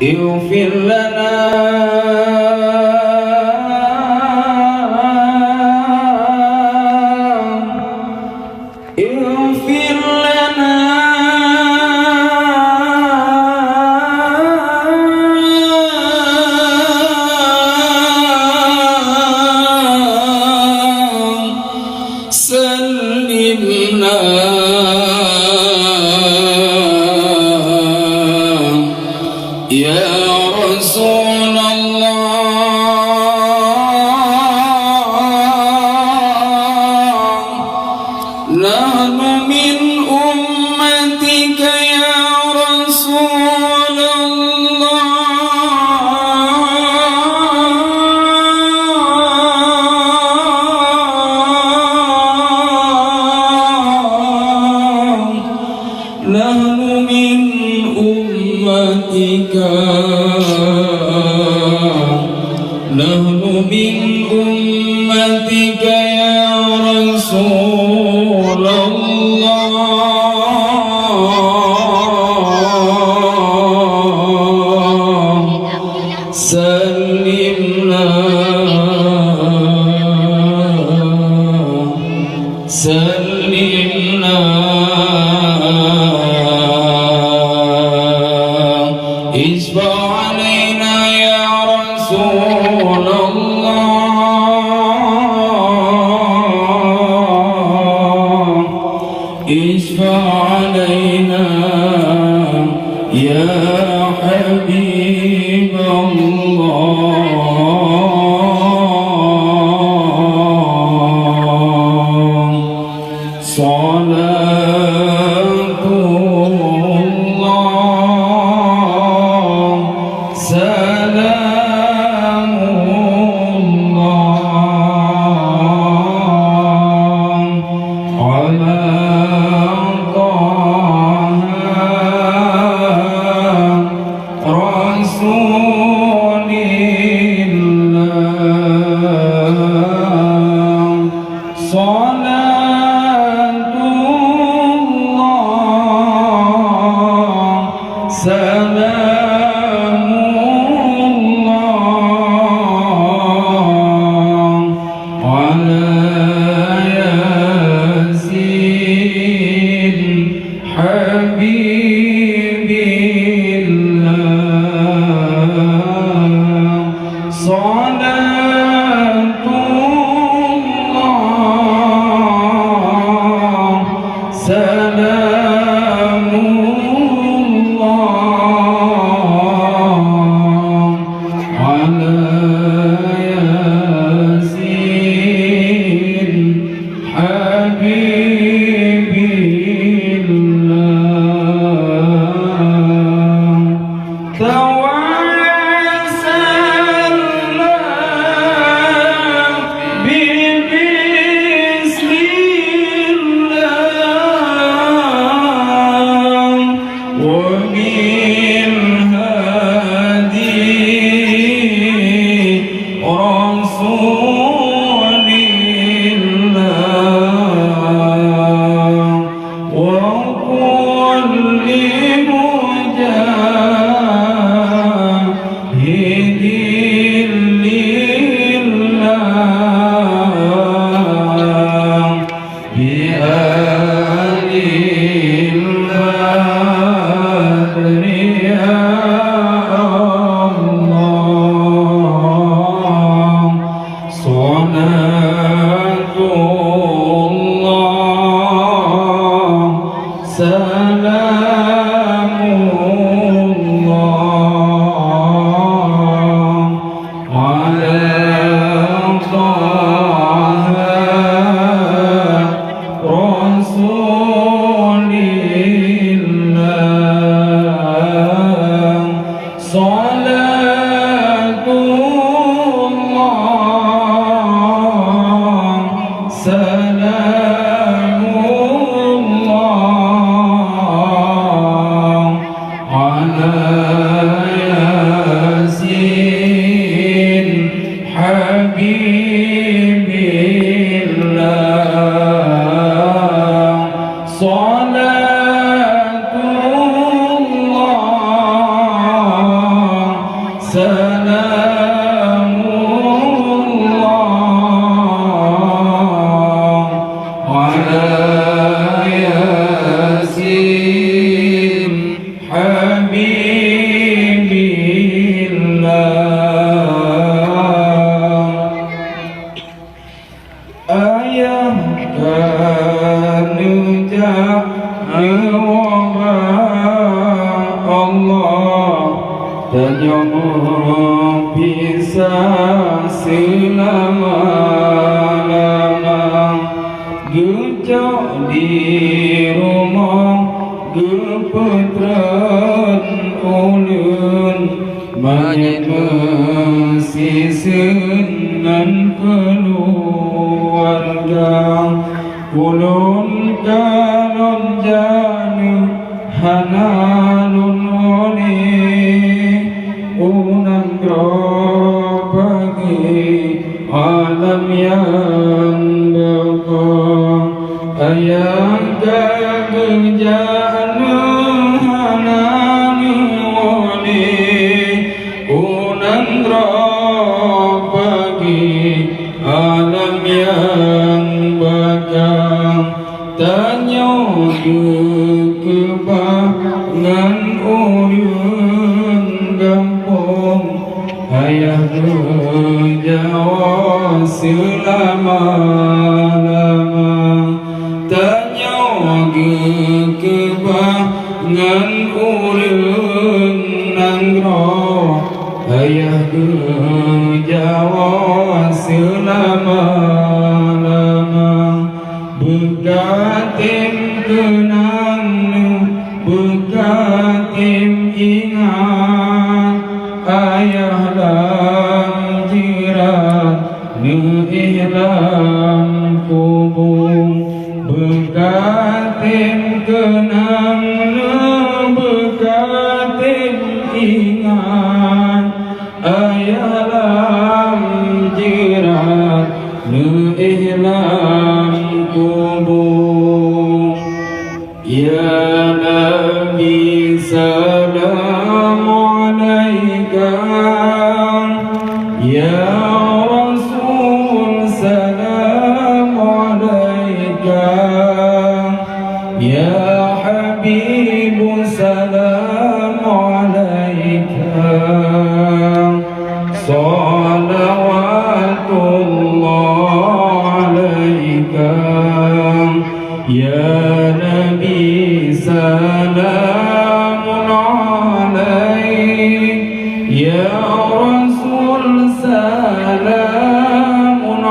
اغفر لنا اغفر لنا سلمنا يا رسول الله نحن من أمتك يا رسول الله نحن من أمتك نحن من أمتك يا رسول الله سلمنا سلمنا اشفع علينا يا رسول الله اشفع علينا يا حبيب الله صلاة الله سلام الله على طه رسول الله صلاة الله سلام الله على ياسين حبيب الله صلاة الله سلام الله على ياسين حبيب الله توسلنا ببسم الله وبالهادي رسول الله وكل مجاهد لله بآل البدر يا الله صلاة الله سلام الله على طه رسول الله صلاة الله سلام الله على ياسين حبيب الله صلاة الله سلام الله على ياسين حبيب الله ayah kerja Allah terjemur bisa selama-lama gejok di rumah gepetran ulun banyak mesisinan keluarga ulun kalon janu hanalun oleh unang bagi alam yang baka ayang kegerjaan hanalun oleh unang bagi alam yang baka tanya kebangan urun gampung ayah berjawab selama-lama tanya kebangan urun nanggro ayah berjawab selama-lama begatim kenang begatim ingat ayah lam jirat ihlam kubung begatim kenang begatim ingat ayah lam jirat ihlam kubung ya Nabi salam alaika ya Rasul salam alaika ya Habib salam alaika salawatullah alaika ya Nabi salamun alaik ya Rasul salamun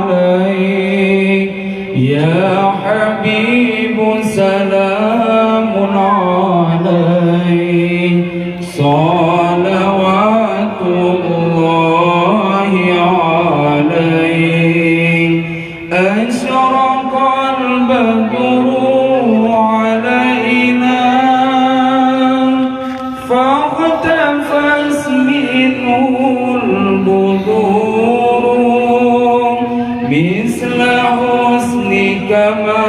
alaik ya Habib salamun alaik salawatullahi alaik asyraqal badru فاختفت منه البدور مثل حسنك ما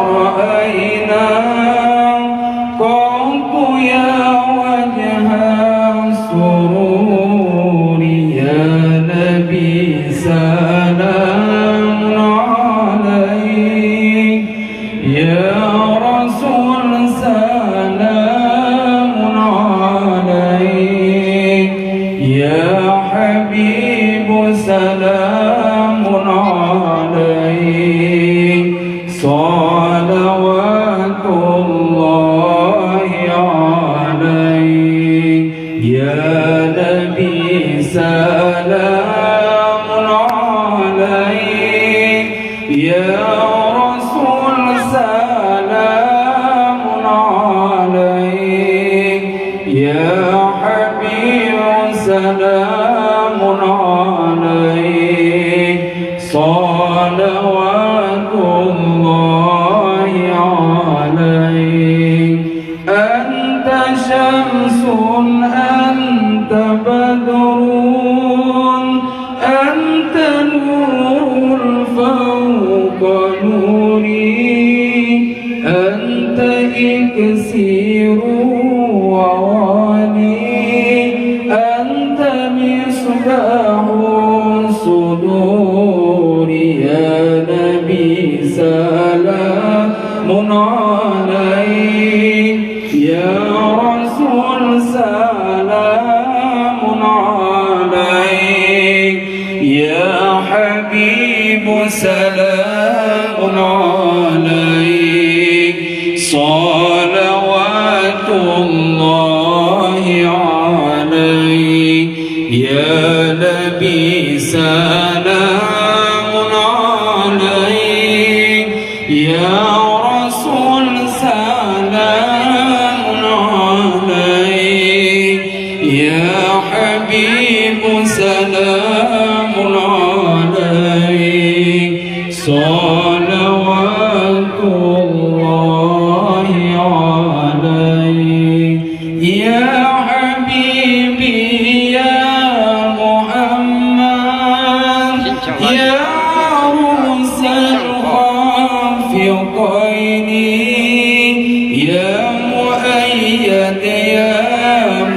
رأينا قط يا وجه السرور يا نبي سلام عليك يا رسول سلام عليك يا حبيب سلام عليك صلوات الله عليك يا نبي سلام عليك يا رسول سلام عليك يا حبيب سلام عليك صلوات الله عليك أنت شمس أنت بدر أنت نور فوق نوري أنت إكسير ووالي يا حبيب سلام عليك صلوات الله عليك يا حبيبي يا محمد يا عروس الخافقين يا مؤيد يا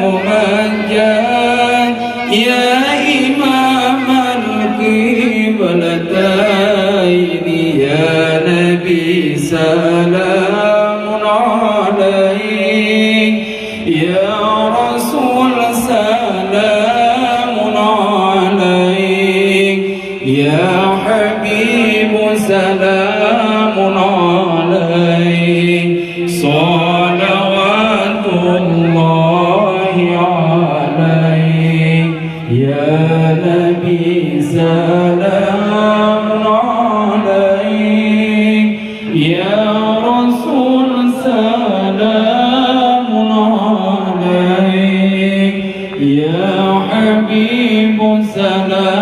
ممجد يا إمام القبلتين يا نبي سلام عليك يا رسول سلام عليك يا حبيب سلام عليك صلوات الله عليك يا نبي سلام عليك يا رسول سلام عليك يا حبيب سلام